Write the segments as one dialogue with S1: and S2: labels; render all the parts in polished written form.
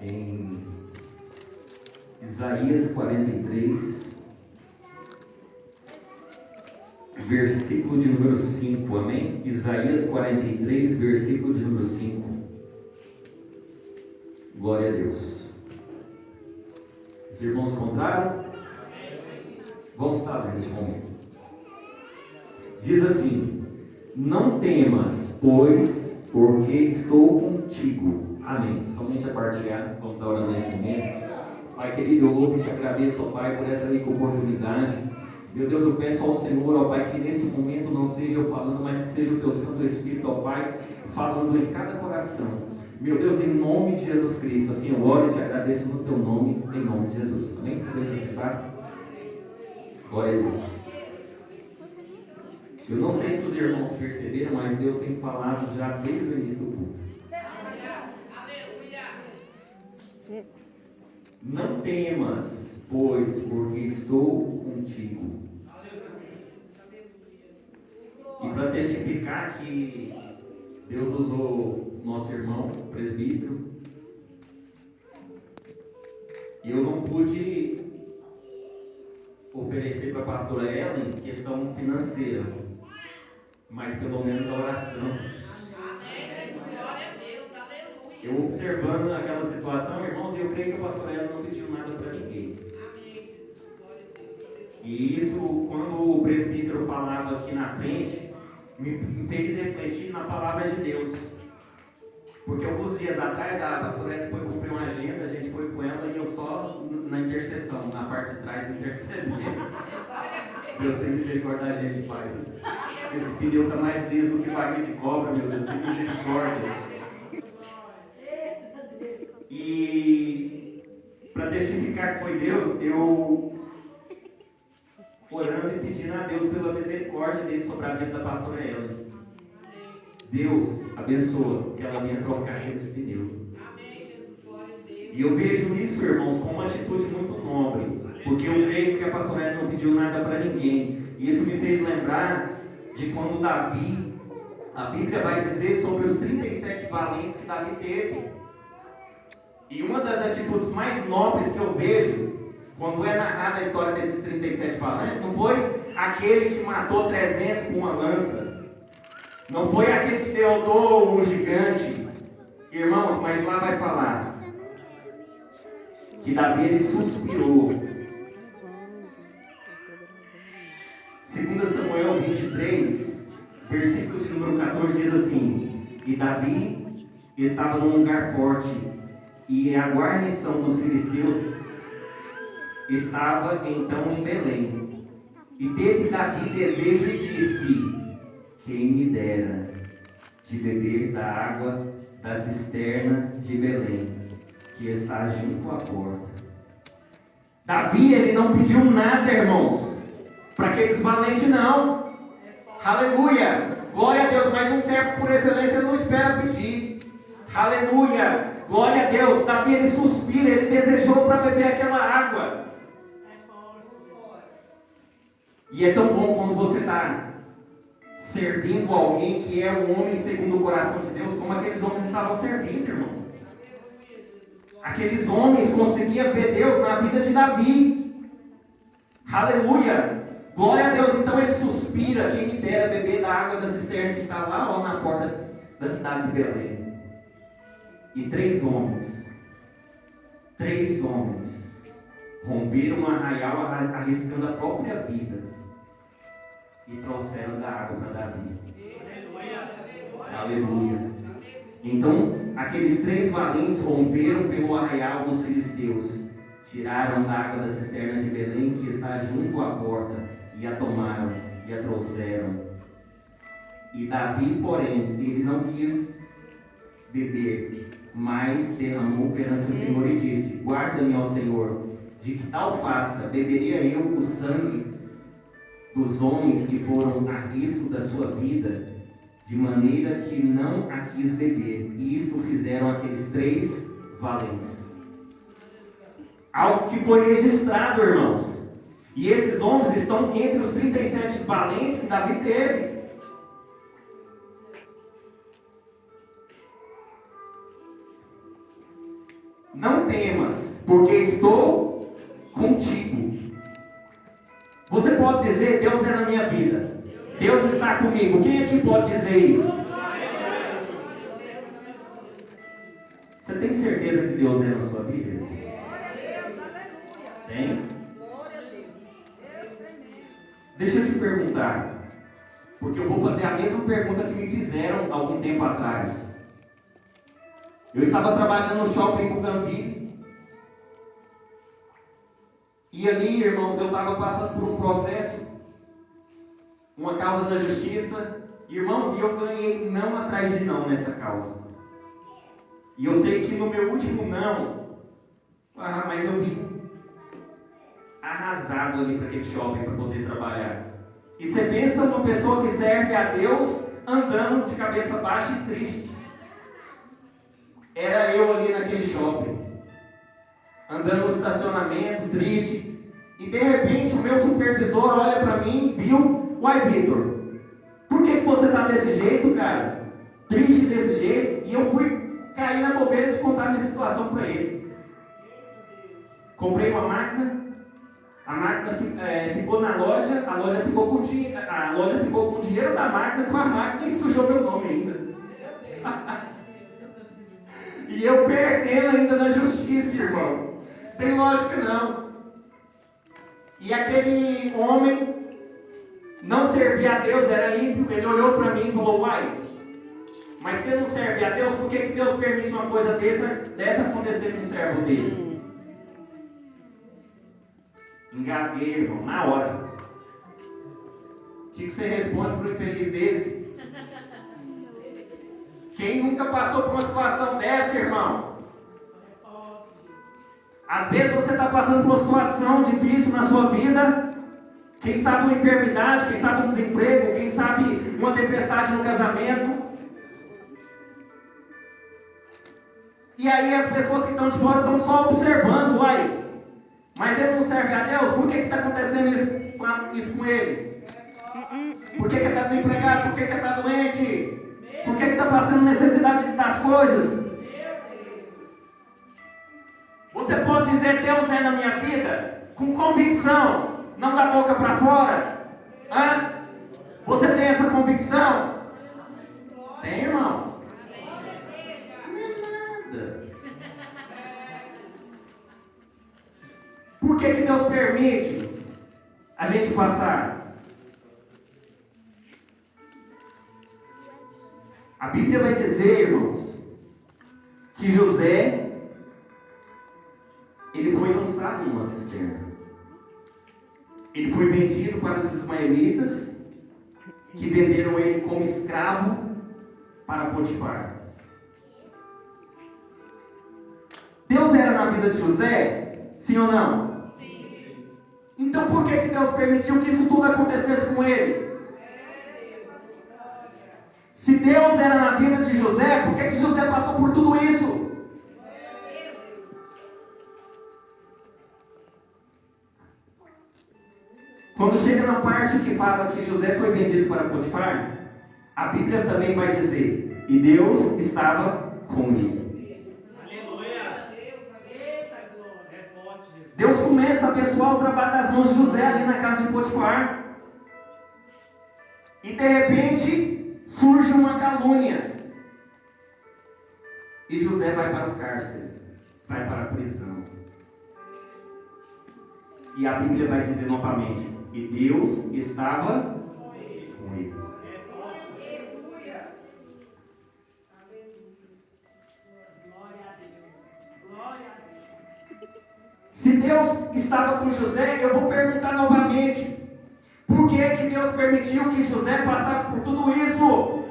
S1: em Isaías 43, versículo de número 5, amém? Isaías 43, versículo de número 5. Glória a Deus. Os irmãos encontraram? Vamos estar neste momento. Diz assim: não temas, pois, porque estou contigo. Amém. Somente a parte A, vamos estar orando neste momento. Pai querido, eu louvo e te agradeço, ó Pai, por essa rica oportunidade. Meu Deus, eu peço ao Senhor, ó Pai, que nesse momento não seja eu falando, mas que seja o Teu Santo Espírito, ó Pai, falando em cada coração. Meu Deus, em nome de Jesus Cristo, assim eu oro e te agradeço no Teu nome, em nome de Jesus. Amém? Você necessitar? Glória a Deus. Eu não sei se os irmãos perceberam, mas Deus tem falado já desde o início do culto. Não temas, pois, porque estou contigo. E para testificar que Deus usou nosso irmão, o presbítero, eu não pude oferecer para a pastora Ellen questão financeira, mas pelo menos a oração. Eu observando aquela situação, irmãos, eu creio que a pastora Ellen não pediu nada para ninguém. E isso, quando o presbítero falava aqui na frente, me fez refletir na palavra de Deus. Porque alguns dias atrás a pastora Ellen foi cumprir uma agenda, a gente foi com ela e eu só na intercessão, na parte de trás intercedendo. Deus tem misericórdia da gente, Pai. Esse pneu está mais liso do que barriga de cobra, meu Deus, tem misericórdia. E para testificar que foi Deus, eu orando e pedindo a Deus pela misericórdia dele sobre a vida da pastora Ellen. Deus abençoa que ela venha trocar aqueles pneus. E eu vejo isso, irmãos, como uma atitude muito nobre, porque eu creio que a pastora Ellen não pediu nada para ninguém. E isso me fez lembrar de quando Davi, a Bíblia vai dizer sobre os 37 valentes que Davi teve. E uma das atitudes mais nobres que eu vejo, quando é narrada a história desses 37 valentes, não foi aquele que matou 300 com uma lança, não foi aquele que derrotou um gigante, irmãos, mas lá vai falar que Davi ele suspirou. 2 Samuel 23, versículo de número 14 diz assim: e Davi estava num lugar forte, e a guarnição dos filisteus estava então em Belém. E teve Davi desejo e disse: quem me dera de beber da água da cisterna de Belém, que está junto à porta. Davi, ele não pediu nada, irmãos, para aqueles valentes, não. Aleluia, glória a Deus. Mas um servo por excelência não espera pedir. Aleluia, glória a Deus. Davi, ele suspira, ele desejou para beber aquela água. E é tão bom quando você está servindo alguém que é um homem segundo o coração de Deus, como aqueles homens estavam servindo, irmão. Aqueles homens conseguiam ver Deus na vida de Davi. Aleluia, glória a Deus. Então ele suspira: quem me dera beber da água da cisterna que está lá, ó, na porta da cidade de Belém. E três homens romperam um arraial arriscando a própria vida e trouxeram da água para Davi. Aleluia. Então aqueles três valentes romperam pelo arraial dos filisteus, tiraram da água da cisterna de Belém, que está junto à porta, e a tomaram e a trouxeram. E Davi, porém, ele não quis beber, mas derramou perante o Senhor e disse: guarda-me, ó Senhor, de que tal faça, beberia eu o sangue dos homens que foram a risco da sua vida, de maneira que não a quis beber. E isto fizeram aqueles três valentes. Algo que foi registrado, irmãos. E esses homens estão entre os 37 valentes que Davi teve. não temas, porque estou contigo. Você pode dizer, Deus é na minha vida, Deus está comigo. Quem aqui pode dizer isso? Você tem certeza que Deus é na sua vida? Tem? Deixa eu te perguntar, porque eu vou fazer a mesma pergunta que me fizeram algum tempo atrás. Eu estava trabalhando no shopping Bougainville, e ali, irmãos, eu estava passando por um processo, uma causa da justiça, irmãos, e eu ganhei não atrás de não nessa causa. E eu sei que no meu último não, mas eu vim arrasado ali para aquele shopping para poder trabalhar. E você pensa uma pessoa que serve a Deus andando de cabeça baixa e triste. Era eu ali naquele shopping, andando no estacionamento, triste. E de repente o meu supervisor olha para mim e viu: uai, Vitor, por que você está desse jeito, cara? Triste desse jeito? E eu fui cair na bobeira de contar a minha situação para ele. Comprei uma máquina. A máquina ficou na loja, a loja ficou com o dinheiro da máquina, com a máquina, e sujou meu nome ainda. E eu perdendo ainda na justiça, irmão. Tem lógica não. E aquele homem não servia a Deus, era ímpio. Ele olhou para mim e falou: uai, mas você não serve a Deus, por que Deus permite uma coisa dessa acontecer com o servo dele? Engasguei, irmão, na hora. O que você responde para um infeliz desse? Quem nunca passou por uma situação dessa, irmão? Às vezes você está passando por uma situação difícil na sua vida. Quem sabe uma enfermidade, quem sabe um desemprego, quem sabe uma tempestade no casamento. E aí as pessoas que estão de fora estão só observando, uai. Mas ele não serve a Deus? Por que está acontecendo isso com ele? Por que ele está desempregado? Por que ele está doente? Por que ele está passando necessidade das coisas? Você pode dizer: Deus é na minha vida? Com convicção, não da boca para fora. Você tem essa convicção? Tem, irmão? Não é nada. Por que Deus permite a gente passar? A Bíblia vai dizer, irmãos, que José, ele foi lançado numa cisterna. Ele foi vendido para os ismaelitas, que venderam ele como escravo para Potifar. Deus era na vida de José? Sim ou não? Sim. Então por que Deus permitiu que isso tudo acontecesse com ele? Se Deus era na vida de José, por que José passou por tudo isso? Quando chega na parte que fala que José foi vendido para Potifar, a Bíblia também vai dizer: e Deus estava com ele. Deus começa a abençoar o trabalho das mãos de José ali na casa de Potifar. E de repente surge uma calúnia. E José vai para o cárcere, vai para a prisão. E a Bíblia vai dizer novamente: e Deus estava com ele. Se Deus estava com José, eu vou perguntar novamente: por que Deus permitiu que José passasse por tudo isso?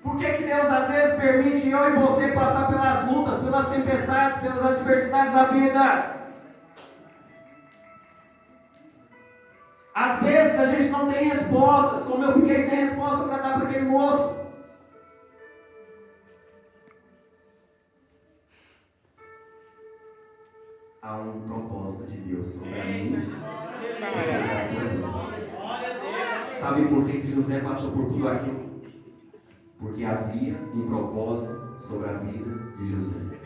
S1: Por que Deus às vezes permite eu e você passar pelas lutas, pelas tempestades, pelas adversidades da vida? Às vezes a gente não tem respostas, como eu fiquei sem resposta para dar para aquele moço. Há um propósito de Deus sobre a mim. Sabe por que José passou por tudo aquilo? Porque havia um propósito sobre a vida de José.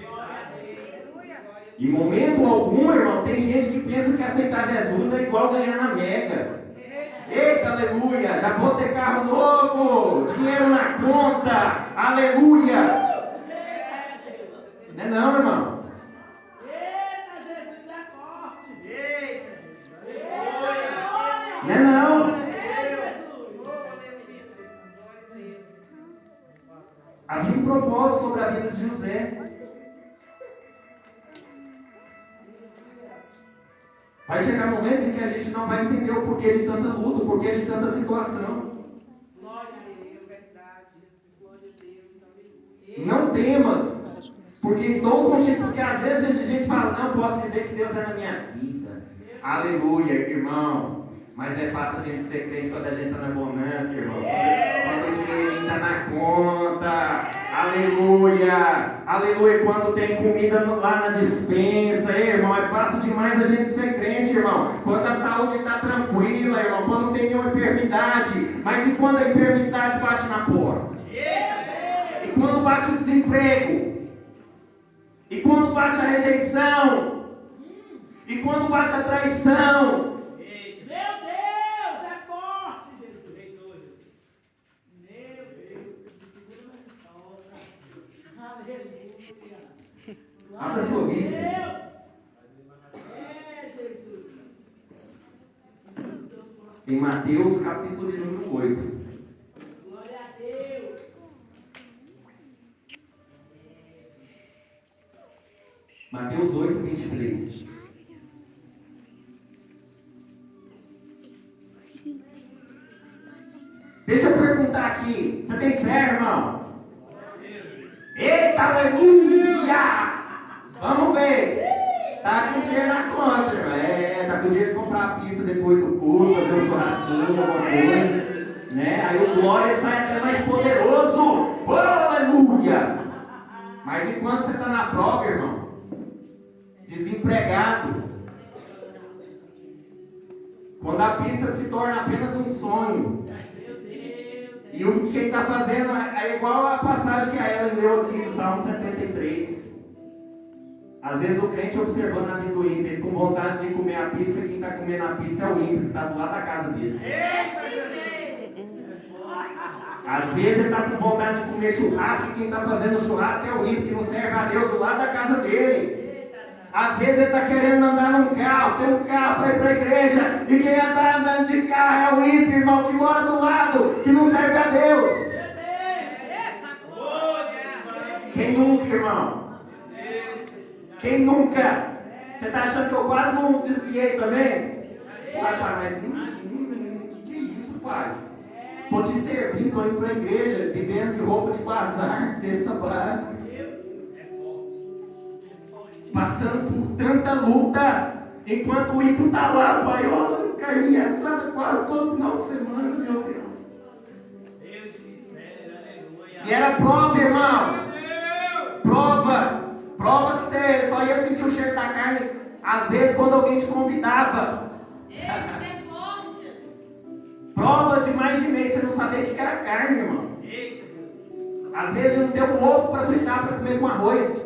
S1: Em momento algum, irmão, tem gente que pensa que aceitar Jesus é igual ganhar na Mega. Eita, aleluia, já vou ter carro novo, dinheiro na conta, aleluia. Não é não, irmão.
S2: Eita, Jesus é forte.
S1: Não é não. Havia um propósito sobre a vida de José. Vai chegar momentos em que a gente não vai entender o porquê de tanta luta, o porquê de tanta situação. Não temas, porque estou contigo. Porque às vezes a gente fala, não posso dizer que Deus é na minha vida. Aleluia, irmão. Mas é fácil a gente ser crente quando a gente está na bonança, irmão. Quando o dinheirinho está na conta. Aleluia. Aleluia. Quando tem comida lá na despensa, irmão. É fácil demais a gente ser crente, irmão. Quando a saúde está tranquila, irmão. Quando não tem nenhuma enfermidade. Mas e quando a enfermidade bate na porta? E quando bate o desemprego? E quando bate a rejeição? E quando bate a traição? Abra sua Bíblia. Em Mateus, capítulo de número 8.
S2: Glória a Deus.
S1: Mateus 8, 23. Deixa eu perguntar aqui. Você tem fé, irmão? Eita, aleluia! Vamos ver. Tá com dinheiro na conta, irmão. Tá com dinheiro de comprar pizza depois do culto, fazer um churrasquinho, alguma coisa. Né? Aí o glória sai até mais poderoso. Oh, aleluia! Mas enquanto você está na prova, irmão, desempregado, quando a pizza se torna apenas um sonho, e o que ele está fazendo é igual a passagem que a Ellen leu aqui no Salmo 73. Às vezes o crente observando a vida do ímpio, ele com vontade de comer a pizza, quem está comendo a pizza é o ímpio, que está do lado da casa dele. Às vezes ele está com vontade de comer churrasco, e quem está fazendo churrasco é o ímpio, que não serve a Deus do lado da casa dele. Às vezes ele está querendo andar num carro, tem um carro para ir para a igreja, e quem está andando de carro é o ímpio, irmão, que mora do lado, que não serve a Deus. Quem nunca, irmão? Quem nunca? Você está achando que eu quase não desviei também? Pai, mas que é isso, pai? Estou te servindo, estou indo para a igreja, vivendo de roupa de bazar, cesta básica. Passando por tanta luta, enquanto o ímpio está lá, pai, olha, carninha assada quase todo final de semana, meu Deus. E era prova, irmão. Prova que você só ia sentir o cheiro da carne, às vezes, quando alguém te convidava. Prova de mais de mês, você não sabia o que era carne, irmão. Às vezes não tem um ovo para fritar, para comer com arroz.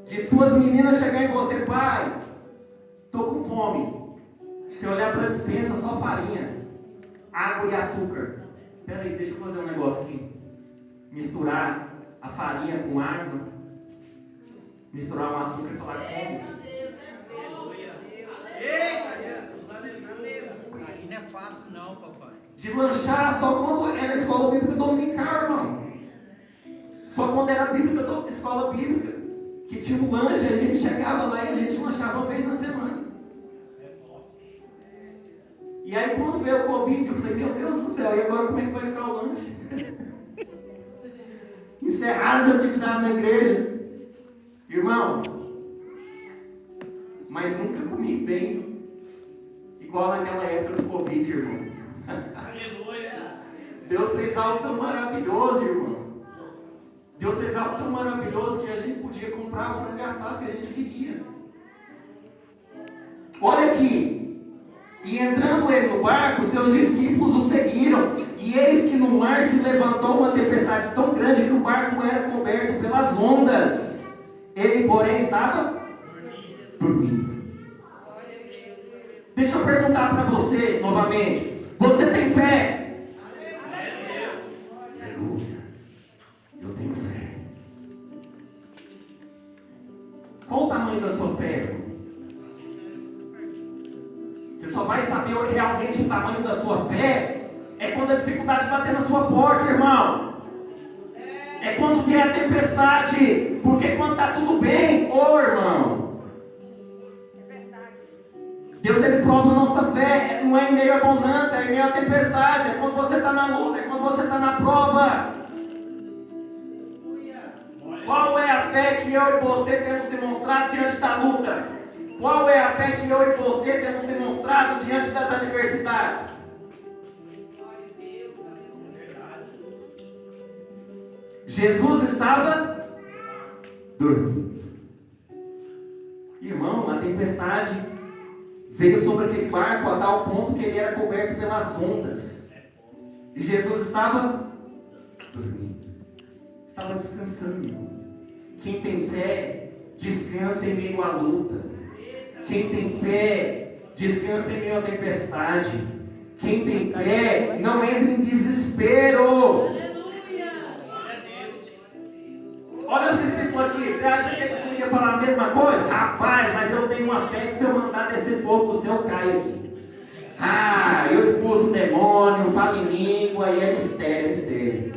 S1: De suas meninas chegar em você, pai, estou com fome. Você olhar para a despensa, só farinha, água e açúcar. Espera aí, deixa eu fazer um negócio aqui. Misturar a farinha com água, misturar um açúcar e falar como.
S3: Aí não é fácil não, papai.
S1: De lanchar só quando era escola bíblica dominical, irmão. Só quando era escola bíblica. Que tinha um lanche, a gente chegava lá e a gente lanchava uma vez na semana. E aí quando veio o Covid, eu falei, meu Deus do céu, e agora como é que vai ficar o lanche? Encerraram as atividades na igreja. Irmão, mas nunca comi bem, igual naquela época do Covid, irmão.
S3: Aleluia!
S1: Deus fez algo tão maravilhoso, irmão. Deus fez algo tão maravilhoso que a gente podia comprar o frango assado que a gente queria. Olha aqui. E entrando ele no barco, seus discípulos o seguiram. E eis que no mar se levantou uma tempestade tão grande que o barco era coberto pelas ondas. Ele, porém, estava dormindo. Deixa eu perguntar para você novamente. Você tem fé? Aleluia. Eu tenho fé. Qual o tamanho da sua fé, irmão? Você só vai saber realmente o tamanho da sua fé é quando a dificuldade bater na sua porta, irmão. É quando vier a tempestade. Porque quando está tudo bem, irmão, Deus, ele prova a nossa fé. Não é em meio à bonança, é em meio à tempestade. É quando você está na luta, é quando você está na prova. Qual é a fé que eu e você temos demonstrado diante da luta? Qual é a fé que eu e você temos demonstrado diante das adversidades? Jesus estava dormindo. Irmão, a tempestade veio sobre aquele barco a tal ponto que ele era coberto pelas ondas. E Jesus estava dormindo. Estava descansando, irmão. Quem tem fé, descansa em meio à luta. Quem tem fé, descansa em meio à tempestade. Quem tem fé, não entra em desespero. Olha os discípulos aqui, você acha que eles não iam falar a mesma coisa? Rapaz, mas eu tenho uma fé que se eu mandar descer fogo do céu, cai aqui. Eu expulso o demônio, falo em língua, e é mistério.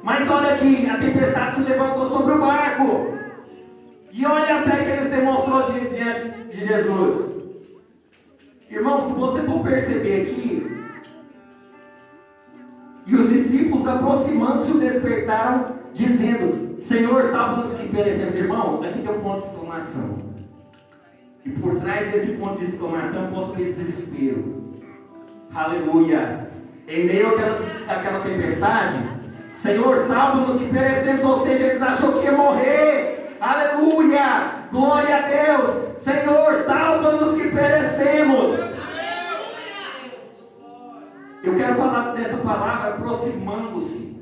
S1: Mas olha aqui, a tempestade se levantou sobre o barco. E olha a fé que eles demonstrou diante de Jesus. Irmão, se você for perceber aqui, e os discípulos aproximando-se o despertaram, dizendo: Senhor, salva-nos que perecemos. Irmãos, aqui tem um ponto de exclamação. E por trás desse ponto de exclamação possui desespero. Aleluia. Em meio àquela tempestade, Senhor, salva-nos que perecemos. Ou seja, eles achou que ia morrer. Aleluia. Glória a Deus. Senhor, salva-nos que perecemos. Eu quero falar dessa palavra aproximando-se.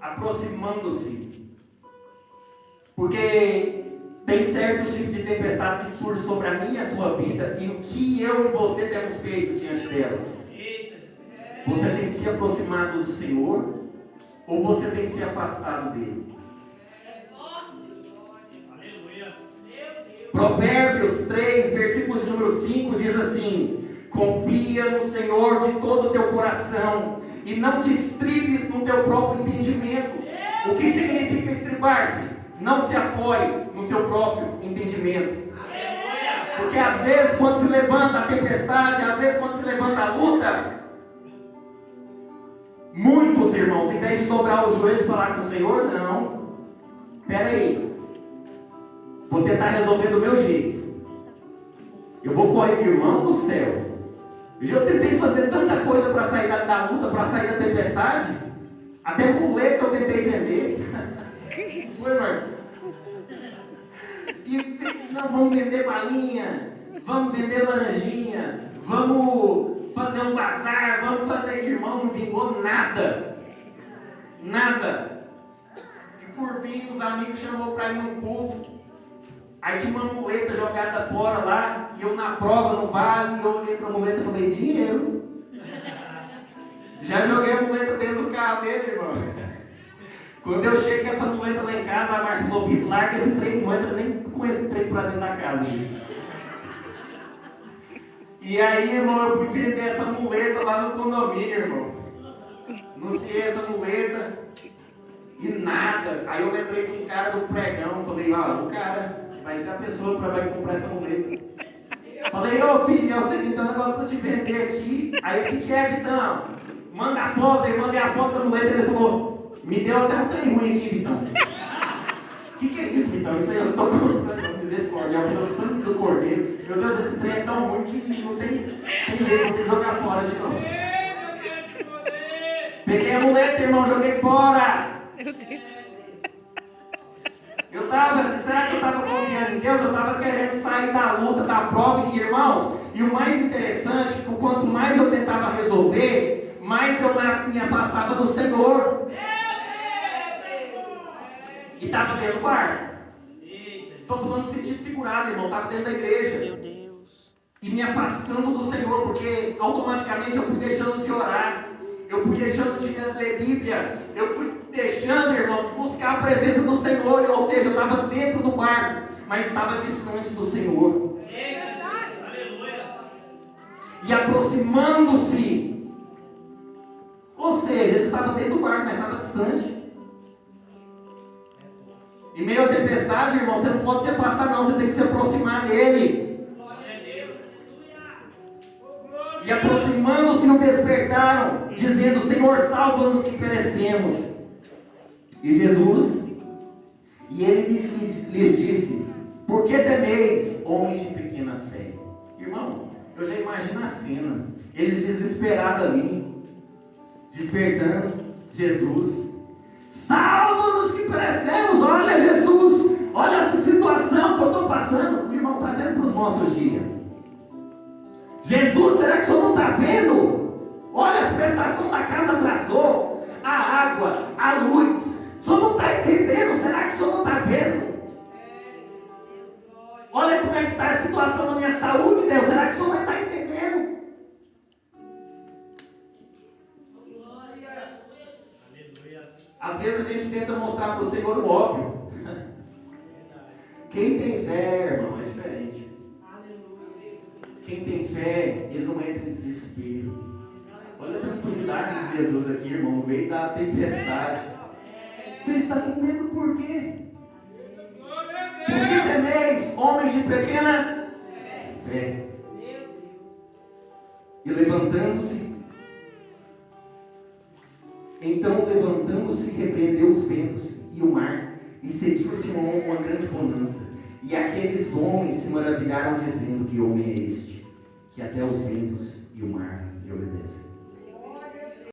S1: Aproximando-se. Porque tem certos tipos de tempestade que surge sobre a minha e a sua vida. E o que eu e você temos feito diante delas? Você tem se aproximado do Senhor? Ou você tem se afastado dele? Provérbios 3, versículos número 5 diz assim: confia no Senhor de todo o teu coração e não te estribes no teu próprio entendimento. O que significa estribar-se? Não se apoie no seu próprio entendimento. Porque às vezes quando se levanta a tempestade, às vezes quando se levanta a luta, muitos irmãos, em vez de dobrar o joelho e falar com o Senhor, não, espera aí, vou tentar resolver do meu jeito. Eu vou correr, irmão do céu. Eu tentei fazer tanta coisa para sair da luta, para sair da tempestade. Até muleta eu tentei vender. Foi, Marcos? E não, vamos vender balinha, vamos vender laranjinha, vamos fazer um bazar, vamos fazer. Irmão, não vingou nada. Nada. E por fim, os amigos chamou para ir num culto. Aí tinha uma muleta jogada fora lá, e eu na prova no vale, e eu olhei para a muleta e falei: dinheiro. Já joguei a muleta dentro do carro dele, irmão. Quando eu chego com essa muleta lá em casa, a Márcia falou: larga esse trem, não entra nem com esse trem para dentro da casa. E aí, irmão, eu fui vender essa muleta lá no condomínio, irmão. Anunciei essa muleta e nada. Aí eu lembrei de um cara do pregão, falei: o cara vai ser a pessoa que vai comprar essa muleta. Falei: ô filho, você me dá um negócio para te vender aqui. Aí o que é, Vitão? Manda a foto. Eu mandei a foto da muleta. Ele falou: me deu até um trem ruim aqui, Vitão. O que é isso, Vitão? Isso aí eu estou com misericórdia. Eu falei: o sangue do cordeiro. Meu Deus, esse trem é tão ruim que não tem jeito, vou ter que jogar fora de novo. Peguei a muleta, irmão, joguei fora. Meu Deus. Será que eu estava confiando em Deus? Eu estava querendo sair da luta, da prova, e irmãos, e o mais interessante, que quanto mais eu tentava resolver, mais eu me afastava do Senhor. E estava dentro do barco. Estou falando no sentido figurado, irmão. Estava dentro da igreja.
S4: Meu Deus.
S1: E me afastando do Senhor, porque automaticamente eu fui deixando de orar. Eu fui deixando de ler Bíblia. Eu fui deixando, irmão, de buscar a presença do Senhor. Ou seja, eu estava dentro do barco, mas estava distante do Senhor. E aproximando-se. Ou seja, ele estava dentro do barco, mas estava distante. Em meio à tempestade, irmão, você não pode se afastar não, você tem que se aproximar dele. E aproximando-se o despertaram, dizendo: Senhor, salva-nos que perecemos. E Jesus, e ele lhes disse: por que temeis, homens de pequena fé? Irmão, eu já imagino a cena, eles desesperados ali, despertando Jesus: salva-nos que perecemos. Olha, Jesus, olha essa situação que eu estou passando. Irmão, trazendo para os nossos dias. Jesus, será que o senhor não está vendo? Olha, a prestação da casa atrasou, a água, a luz. O senhor não está entendendo? Será que o senhor não está vendo? Olha como é que está a situação da minha saúde, Deus. Será que o senhor não está entendendo? Às vezes a gente tenta mostrar para o Senhor o óbvio. Quem tem fé, irmão, é diferente. Quem tem fé, ele não entra em desespero. Olha a tranquilidade de Jesus aqui, irmão, no meio da tempestade. Você está com medo por quê? Por que temeis, homens de pequena fé? E levantando-se, então levantando-se, repreendeu os ventos e o mar, e seguiu-se uma grande bonança. E aqueles homens se maravilharam, dizendo: que homem é este, que até os ventos e o mar lhe obedecem?